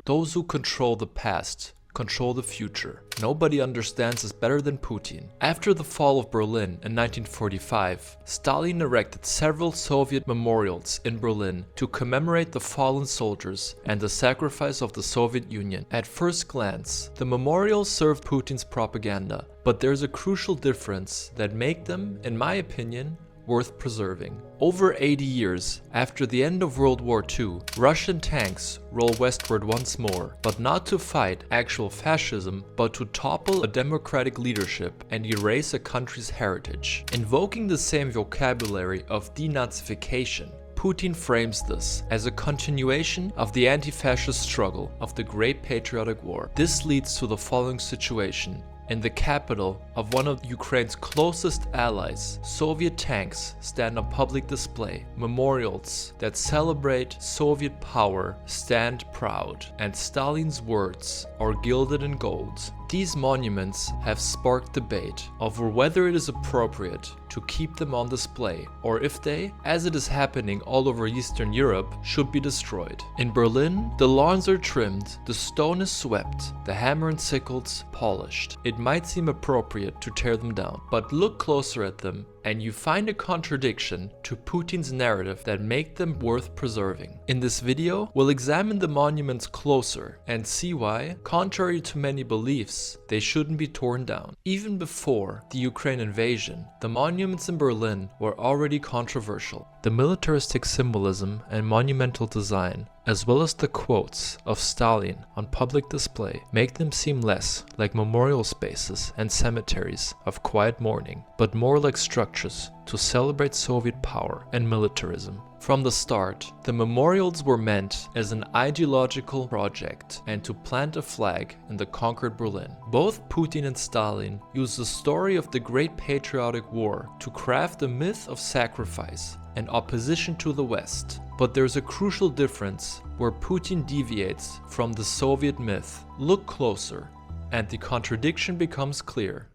Those who control the past control the future. Nobody understands this better than Putin. After the fall of Berlin in 1945, Stalin erected several Soviet memorials in Berlin to commemorate the fallen soldiers and the sacrifice of the Soviet Union. At first glance, the memorials served Putin's propaganda, but there's a crucial difference that make them, in my opinion, worth preserving. Over 80 years after the end of World War II, Russian tanks roll westward once more, but not to fight actual fascism, but to topple a democratic leadership and erase a country's heritage. Invoking the same vocabulary of denazification, Putin frames this as a continuation of the anti-fascist struggle of the Great Patriotic War. This leads to the following situation. In the capital of one of Ukraine's closest allies, Soviet tanks stand on public display. Memorials that celebrate Soviet power stand proud, and Stalin's words are gilded in gold. These monuments have sparked debate over whether it is appropriate to keep them on display, or if they, as it is happening all over Eastern Europe, should be destroyed. In Berlin, the lawns are trimmed, the stone is swept, the hammer and sickles polished. It might seem appropriate to tear them down, but look closer at them and you find a contradiction to Putin's narrative that make them worth preserving. In this video, we'll examine the monuments closer and see why, contrary to many beliefs, they shouldn't be torn down. Even before the Ukraine invasion, the monuments in Berlin were already controversial. The militaristic symbolism and monumental design, as well as the quotes of Stalin on public display, make them seem less like memorial spaces and cemeteries of quiet mourning, but more like structures to celebrate Soviet power and militarism. From the start, the memorials were meant as an ideological project and to plant a flag in the conquered Berlin. Both Putin and Stalin used the story of the Great Patriotic War to craft a myth of sacrifice and opposition to the West. But there's a crucial difference where Putin deviates from the Soviet myth. Look closer, and the contradiction becomes clear.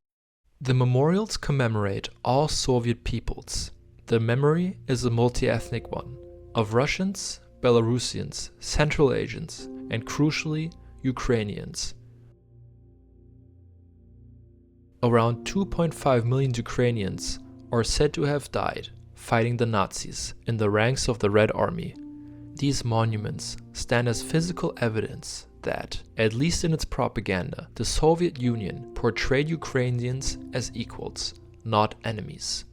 The memorials commemorate all Soviet peoples. The memory is a multi-ethnic one, of Russians, Belarusians, Central Asians, and crucially, Ukrainians. Around 2.5 million Ukrainians are said to have died fighting the Nazis in the ranks of the Red Army. These monuments stand as physical evidence that, at least in its propaganda, the Soviet Union portrayed Ukrainians as equals, not enemies.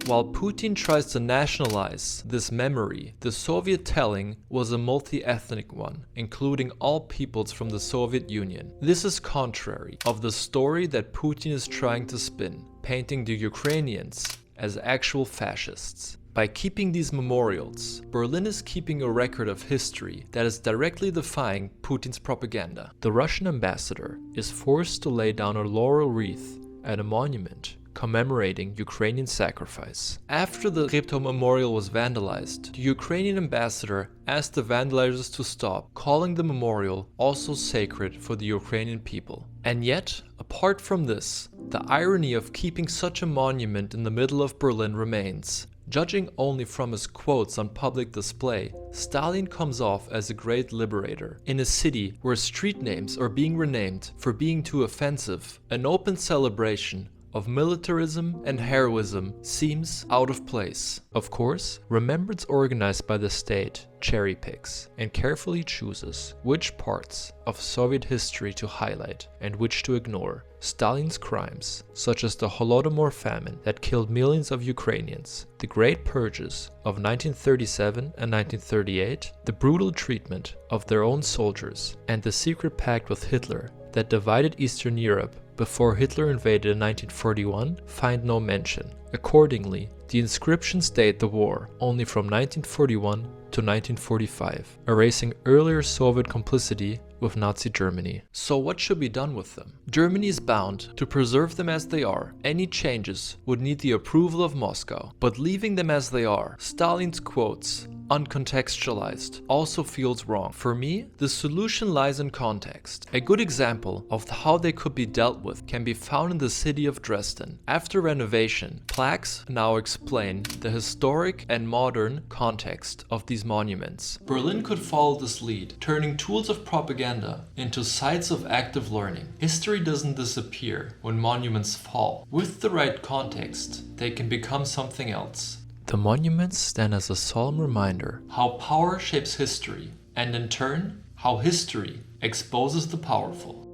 While Putin tries to nationalize this memory, the Soviet telling was a multi-ethnic one, including all peoples from the Soviet Union. This is contrary of the story that Putin is trying to spin, painting the Ukrainians as actual fascists. By keeping these memorials, Berlin is keeping a record of history that is directly defying Putin's propaganda. The Russian ambassador is forced to lay down a laurel wreath at a monument commemorating Ukrainian sacrifice. After the Treptower memorial was vandalized, the Ukrainian ambassador asked the vandalizers to stop, calling the memorial also sacred for the Ukrainian people. And yet, apart from this, the irony of keeping such a monument in the middle of Berlin remains. Judging only from his quotes on public display, Stalin comes off as a great liberator. In a city where street names are being renamed for being too offensive, an open celebration of militarism and heroism seems out of place. Of course, remembrance organized by the state cherry picks and carefully chooses which parts of Soviet history to highlight and which to ignore. Stalin's crimes, such as the Holodomor famine that killed millions of Ukrainians, the Great Purges of 1937 and 1938, the brutal treatment of their own soldiers, and the secret pact with Hitler that divided Eastern Europe before Hitler invaded in 1941, find no mention. Accordingly, the inscriptions date the war only from 1941 to 1945, erasing earlier Soviet complicity with Nazi Germany. So what should be done with them? Germany is bound to preserve them as they are. Any changes would need the approval of Moscow, but leaving them as they are, Stalin's quotes uncontextualized, also feels wrong. For me, the solution lies in context. A good example of how they could be dealt with can be found in the city of Dresden. After renovation, plaques now explain the historic and modern context of these monuments. Berlin could follow this lead, turning tools of propaganda into sites of active learning. History doesn't disappear when monuments fall. With the right context, they can become something else. The monuments stand as a solemn reminder how power shapes history, and in turn, how history exposes the powerful.